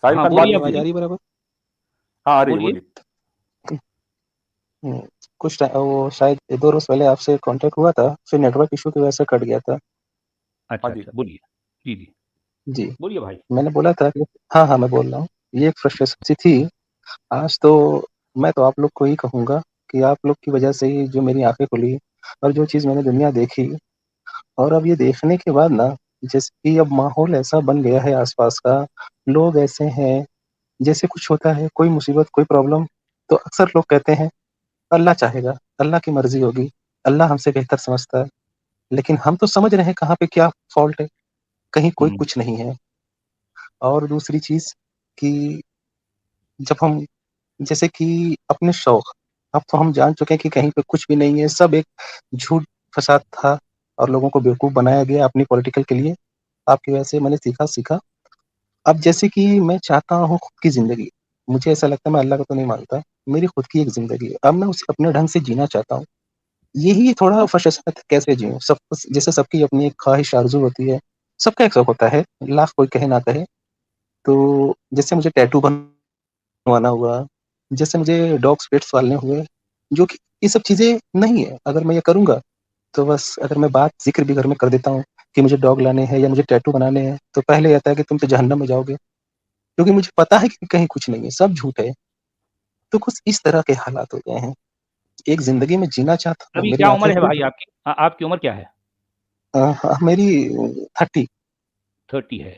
शाहिद हाँ खान बोलिए, बात आप आवाज आ बोलिए, रही बराबर? हाँ आ रही है, बोलिए। बोलिए। हम्म, वो शायद 2 रोज पहले आपसे कांटेक्ट हुआ था, फिर नेटवर्क इशू की वजह से कट गया था। अच्छा, हाँ जी। अच्छा, बोलिए। जी, जी, जी, बोलिए भाई। मैंने बोला था कि हाँ, हाँ, मैं बोल रहा हूँ। ये एक फ्रस्ट्रेशन सी थी। आज तो मैं तो आप लोग को ही कहूँगा कि आप लोग की वजह से ही जो मेरी आँखें खुली और जो चीज़ मैंने दुनिया देखी, और अब ये देखने के बाद ना, जैसे कि अब माहौल ऐसा बन गया है आस-पास का, लोग ऐसे हैं, जैसे कुछ होता है, कोई मुसीबत, कोई प्रॉब्लम, तो अक्सर लोग कहते हैं, अल्लाह चाहेगा, अल्लाह की मर्ज़ी होगी, अल्लाह हमसे बेहतर समझता है। लेकिन हम तो समझ रहे हैं कहाँ पे क्या फ़ॉल्ट है, कहीं कोई हुँ, कुछ नहीं है। और दूसरी चीज़ कि जब हम जैसे कि अपने शौक, अब तो हम जान चुके हैं कि कहीं पे कुछ भी नहीं है, सब एक झूठ-फसाद था और लोगों को बेवकूफ़ बनाया गया अपनी पॉलिटिकल के लिए। आपकी वजह से मैंने सीखा। अब जैसे कि मैं चाहता हूँ खुद की ज़िंदगी, मुझे ऐसा लगता है, मैं अल्लाह को तो नहीं मानता, मेरी खुद की एक ज़िंदगी है। अब मैं उसे अपने ढंग से जीना चाहता हूँ। यही थोड़ा फ्रस्ट्रेशन है, कैसे जिऊँ? सब कुछ जैसे सबकी अपनी एक ख़्वाहिश आरज़ू होती है, सबका एक शौक होता है, लाख कोई कहे ना कहे। तो जैसे मुझे टैटू बनवाना हुआ, जैसे मुझे डॉग्स, पेट्स पालने हुए, जो कि ये सब चीज़ें नहीं है। अगर मैं ये करूँगा, तो बस अगर मैं बात ज़िक्र भी घर में कर देता हूँ कि मुझे डॉग लाने हैं या मुझे टैटू बनाने हैं, तो पहले ये आता है कि तुम तो जहन्नम में जाओगे, क्योंकि मुझे पता है कि कहीं कुछ नहीं है, सब झूठ है। तो कुछ इस तरह के हालात हो गए हैं। एक ज़िंदगी में जीना चाहता हूँ, अभी मेरी क्या आँखें उम्र है खुल भाई आपकी? आपकी उम्र क्या है? मेरी 30। 30 है।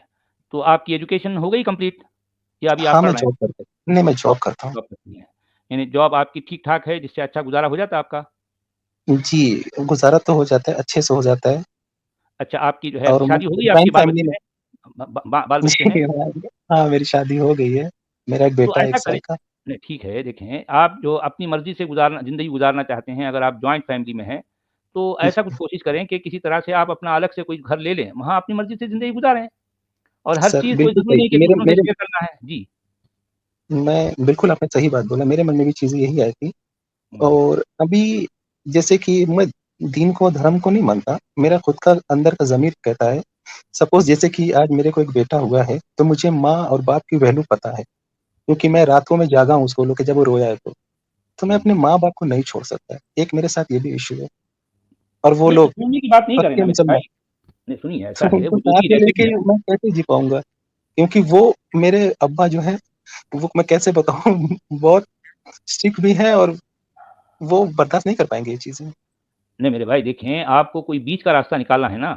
तो आपकी एजुकेशन हो गई कंप्लीट या अभी आप हाँ, पढ़ मैं रहे हैं? जॉब करता हूँ। नहीं, मैं जॉब करता हूँ। जॉब करती हैं। यानी जॉब आपकी ठीक-ठाक है जिससे अच्छा गुज़ारा हो जाता है आपका? जी, गुज़ारा तो हो जाता है, अच्छे से हो जाता है अच्छा, आपकी जो है और मैं शादी हो गई है, जॉइंट आपके फैमिली बाल-बच्चे में। हैं? बाल-बच्चे जी, हैं? हाँ, मेरी शादी हो गई है। मेरा एक तो बेटा है ऐसा 1 करें साल का। नहीं ठीक है, देखें आप जो अपनी मर्ज़ी से ज़िंदगी गुज़ारना चाहते हैं, अगर आप जॉइंट फ़ैमिली में हैं, तो जी, ऐसा कुछ कोशिश करें कि किसी तरह से आप अपना अलग से कोई घर ले लें, वहाँ अपनी मर्ज़ी से ज़िंदगी गुज़ारें और हर सर चीज़ कोई बिल्कुल ज़रूरी सही। नहीं कि मेरे दूसरों से मेरे शेयर करना है। जी। मैं बिल्कुल आपने सही बात बोला, मेरे मन में भी चीज़ें यही आई थी। हुँ, और अभी जैसे कि मैं दीन को, धर्म को नहीं मानता, मेरा खुद का अंदर का ज़मीर कहता है। सपोज़ हुँ, जैसे कि आज मेरे को एक बेटा हुआ है, तो मुझे माँ और बाप की वैल्यू पता है, क्योंकि मैं हुँ, रातों में जागा हूँ उसको लेके जब वो रोया है तो। तो मैं हुँ। अपने माँ-बाप को नहीं छोड़ सकता। एक मेरे साथ ये भी इश्यू है और वो नहीं, तो लोग छोड़ने की बात नहीं करें पक्के ना मेरे मुसलमान। भाई। नहीं सुनिए ऐसा है, तो साथ वजूदी में रहते भी लेके हैं। मैं कैसे जी पाऊँगा? क्योंकि वो मेरे अब्बा जो हैं, वो मैं कैसे बताऊँ बहुत स्ट्रिक्ट भी हैं और वो बर्दाश्त नहीं कर पाएँगे ये चीज़ें। नहीं मेरे भाई देखें, आपको कोई बीच का रास्ता निकालना है ना।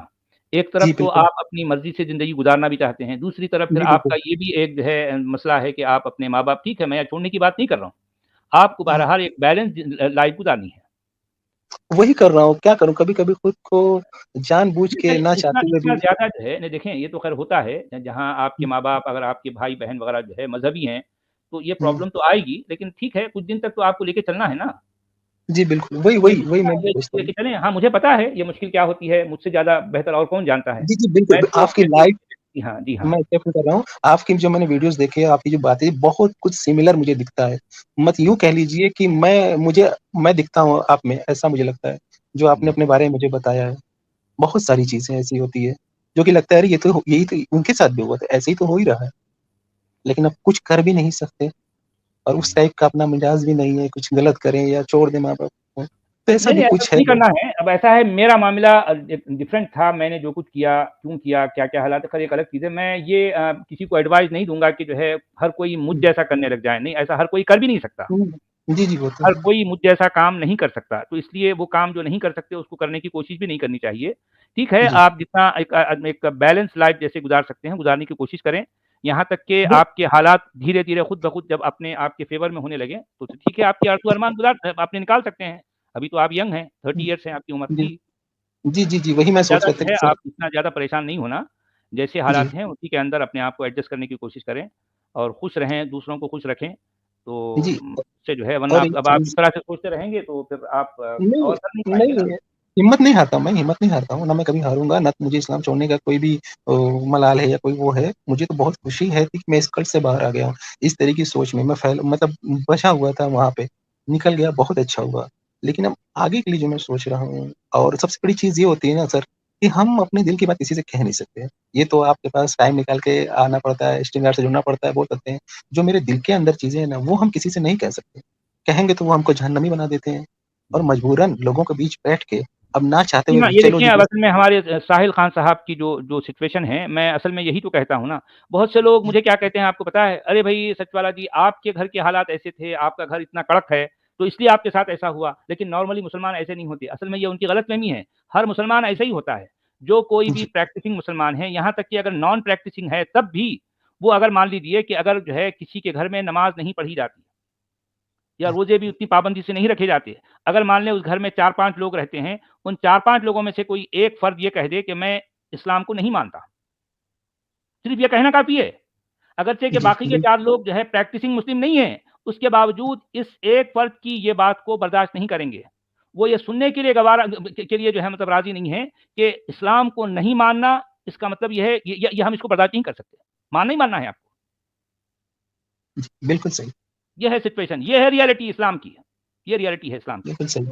एक जी, तरफ तो बिल्कुल। आप अपनी मर्ज़ी से ज़िंदगी गुज़ारना भी चाहते हैं, दूसरी तरफ फिर जी, बिल्कुल। आपका ये भी एक जो है मसला है कि आप अपने माँ-बाप ठीक है, मैं छोड़ने की बात नहीं कर रहा हूँ। आपको हाँ, बहरहाल एक बैलेंस लाइफ़ गुज़ारनी है। वही कर रहा हूँ, क्या करूँ? कभी-कभी खुद को जानबूझ नहीं के चलिए ना इतना चाहते हुए इतना भी। ज़्यादा जो है नहीं देखें ये तो ख़ैर होता है, जहाँ आपके माँ-बाप अगर आपके भाई-बहन वग़ैरह जो है मज़हबी हैं, तो ये हुँ, प्रॉब्लम तो आएगी, लेकिन ठीक है, कुछ दिन तक तो आपको लेके चलना है ना। जी, बिल्कुल। वही ये वही वही मुश्किल मैं भी ये सोचता लेके हूँ। चलें। हाँ, मुझे पता है ये मुश्किल क्या होती है, मुझसे ज़्यादा बेहतर और कौन जानता है। जी, जी, बिल्कुल। मैं तो आपकी वैसे लाइफ़ जी हाँ, जी हाँ। मैं एक्सेप्ट कर रहा हूँ। आपकी जो मैंने वीडियोज़ देखे, आपकी जो बातें, बहुत कुछ सिमिलर मुझे दिखता है। मत यूँ हुँ, कह लीजिए कि मैं दिखता हूँ आप में, ऐसा मुझे लगता है, जो आपने हुँ। अपने बारे में मुझे बताया है। बहुत सारी चीज़ें ऐसी होती है, जो कि लगता है अरे यही तो उनके साथ भी हुआ था, ऐसे ही तो हो ही रहा है। लेकिन अब कुछ कर भी नहीं सकते और उस टाइप का अपना मिजाज भी नहीं है, कुछ गलत करें या छोड़ दें माँ-बाप को। तो ऐसा नहीं, भी नहीं ऐसा कुछ तो है। नहीं करना है। अब ऐसा है मेरा मामला डिफरेंट था, मैंने जो कुछ किया, क्यों किया, क्या-क्या हालात है, ख़ैर एक अलग चीज़ है। मैं ये किसी को एडवाइस नहीं दूँगा कि जो है हर कोई मुझ हुँ, जैसा करने लग जाए, नहीं ऐसा हर कोई कर भी नहीं सकता। हुँ। जी, जी, वो तो हर है। कोई मुझ जैसा काम नहीं कर सकता, तो इसलिए वो काम जो नहीं कर सकते उसको करने की कोशिश भी नहीं करनी चाहिए। ठीक है, जी। आप जितना एक बैलेंस लाइफ़ जैसे गुज़ार सकते हैं, गुज़ारने की कोशिश करें। यहाँ तक कि वो आपके हालात धीरे-धीरे खुद ब खुद जब अपने आपके फ़ेवर में होने लगें, तो ठीक है, आपके आरज़ू-अरमान आपने निकाल सकते हैं। अभी तो आप यंग हैं, 30 इयर्स है आपकी उम्र। जी। जी, जी, जी, जी, वही मैं सोच ज़्यादा रहा था जो कि है सर। आप इतना ज़्यादा परेशान नहीं होना। जैसे जी, हालात हैं उसी के अंदर अपने आप को एडजस्ट करने की कोशिश करें और खुश रहें, दूसरों को खुश रखें। तो जी। उससे जो है वरना और एक अब आप इस चीज़। तरह से सोचते रहेंगे तो फिर आप नहीं, और कर नहीं पाएँगे ना। नहीं, हिम्मत नहीं हारता हूँ, ना मैं कभी हारूँगा, ना मुझे इस्लाम छोड़ने का कोई भी मलाल है या कोई वो है। मुझे तो बहुत खुशी है कि मैं इस कल्ट से बाहर आ गया हूँ। इस तरह की सोच में मैं मतलब बचा हुआ था वहाँ पे, निकल गया, बहुत अच्छा हुआ। लेकिन अब आगे के लिए जो मैं सोच रहा हूँ, और सबसे बड़ी चीज़ ये होती है ना सर, कि हम अपने दिल की बात किसी से कह नहीं सकते। ये तो आपके पास टाइम निकाल के आना पड़ता है, स्ट्रीमयार्ड से जुड़ना पड़ता है, बोल सकते हैं। जो मेरे दिल के अंदर चीज़ें हैं ना, वो हम किसी से नहीं कह सकते। कहेंगे तो वो हमको जहन्नमी बना देते हैं और मजबूरन लोगों के बीच बैठ के अब ना चाहते जी हुए हाँ, भी ये चलो देखिए जी अब दोस्त। असल में हमारे साहिल खान साहब की जो सिचुएशन है, मैं असल में यही तो कहता हूँ ना, बहुत से लोग मुझे क्या कहते हैं आपको पता है? अरे भई सचवाला जी, आपके घर के हालात ऐसे थे, आपका घर इतना कड़क है, तो इसलिए आपके साथ ऐसा हुआ। लेकिन नॉर्मली मुसलमान ऐसे नहीं होते। असल में ये उनकी गलतफ़हमी है। हर मुसलमान ऐसा ही होता है। जो कोई भी जी, प्रैक्टिसिंग मुसलमान है, यहाँ तक कि अगर नॉन प्रैक्टिसिंग है, तब भी वो अगर मान लीजिए कि अगर जो है किसी के घर में नमाज़ नहीं पढ़ी जाती या रोज़े भी उतनी पाबंदी से नहीं रखे जाते। अगर मान लें उस घर में 4-5 लोग रहते हैं, उन 4-5 लोगों में से कोई एक फ़र्द ये कह दे कि मैं इस्लाम को नहीं मानता, सिर्फ़ ये कहना काफ़ी है। अगरचे कि जी, बाकी के 4 लोग जो है प्रैक्टिसिंग मुस्लिम नहीं हैं, उसके बावजूद इस एक फ़र्द की ये बात को बर्दाश्त नहीं करेंगे। वो ये सुनने के लिए गवारा के लिए जो है मतलब राज़ी नहीं है कि इस्लाम को नहीं मानना, इसका मतलब ये है ये हम इसको बर्दाश्त नहीं कर सकते। मानना ही मानना है आपको। जी, बिल्कुल सही, ये है सिचुएशन, ये है रियलिटी इस्लाम की। ये रियलिटी है इस्लाम की। बिल्कुल सही।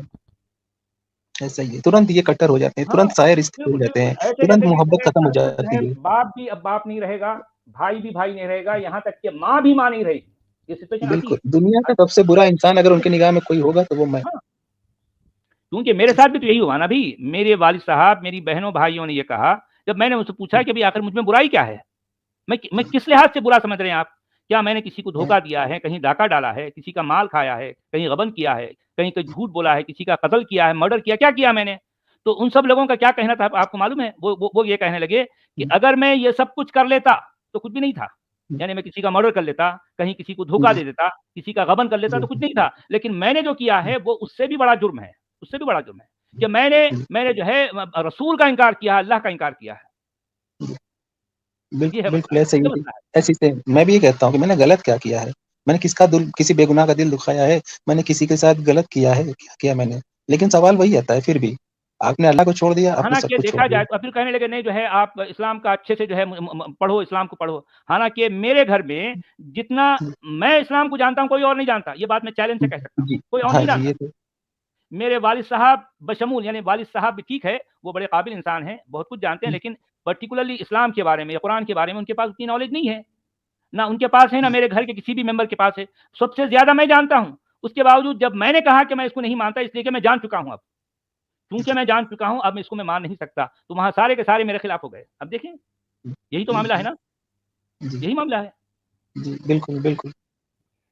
ऐसा ही है, तुरंत ये कट्टर हो जाते हैं, हाँ, तुरंत सारे रिश्ते टूट बिल्कुल, जाते बिल्कुल। हैं, ऐसे तुरंत कहते हैं कि जो मोहब्बत है खत्म हो कल को जो है जाती है। बाप भी अब बाप नहीं रहेगा, भाई भी भाई नहीं रहेगा, यहाँ तक कि माँ भी माँ नहीं रहेगी। ये सिचुएशन आती बिल्कुल, है। दुनिया का सबसे बुरा इंसान अगर उनकी निगाह में कोई होगा तो वो मैं। हाँ, क्योंकि मेरे साथ भी तो यही हुआ ना भई। मेरे वालिद साहब, मेरी बहनों-भाइयों ने ये कहा, जब मैंने उनसे पूछा कि भई आखिर मुझ में बुराई क्या है? मैं किस लिहाज से बुरा समझ रहे हैं आप? क्या मैंने किसी को धोखा दिया है, कहीं डाका डाला है, किसी का माल खाया है, कहीं गबन किया है, कहीं कहीं झूठ बोला है, किसी का कत्ल किया है, मर्डर किया, क्या किया मैंने? तो उन सब लोगों का क्या कहना था आपको मालूम है? वो ये कहने लगे कि अगर मैं ये सब कुछ कर लेता, तो कुछ भी नहीं था। यानी मैं किसी का मर्डर कर लेता, कहीं किसी को धोखा जी, दे देता, किसी का गबन कर लेता तो कुछ जी, नहीं था। लेकिन मैंने जो किया है वो उससे भी बड़ा जुर्म है, उससे भी बड़ा जुर्म है कि मैंने जो है रसूल का इनकार किया, अल्लाह का इनकार किया है। जी। ये है बिल्कुल मसला, ऐसे ये ही मसला है। ऐसे ही सेम मैं भी ये कहता हूँ कि मैंने गलत क्या किया है? मैंने किसी बेगुनाह का दिल दुखाया है? मैंने किसी के साथ गलत किया है? क्या किया मैंने? लेकिन सवाल वही आता है फिर भी, आपने अल्लाह को छोड़ दिया, आपने सब हालाँकि कुछ छोड़ देखा दिया। जाए तो फिर कहने लगे नहीं जो है आप इस्लाम का अच्छे से जो है पढ़ो, इस्लाम को पढ़ो। हालाँकि मेरे घर में जितना जी, मैं इस्लाम को जानता हूँ, कोई और नहीं जानता। ये बात मैं चैलेंज से कह सकता हूँ। जी। कोई और हाँ नहीं जी, जानता। ये तो मेरे वालिद साहब बशमूल यानी वालिद साहब भी ठीक है, वो बड़े काबिल इंसान हैं, बहुत कुछ जानते हैं, लेकिन पार्टिकुलरली इस्लाम के बारे में या कुरान के बारे में उनके पास उतनी नॉलेज नहीं है। ना उनके पास है, ना मेरे घर के किसी भी मेंबर के पास है। सबसे ज़्यादा मैं जानता हूँ। उसके बावजूद जब मैंने कहा कि मैं इसको नहीं मानता इसलिए कि मैं जान चुका हूँ अब। चूँकि मैं जान चुका हूँ, अब मैं इसको मान नहीं सकता। तो वहाँ सारे के सारे मेरे खिलाफ हो गए। अब देखें, यही तो जी, मामला है जी, ना? जी, यही मामला है। जी, बिल्कुल, बिल्कुल।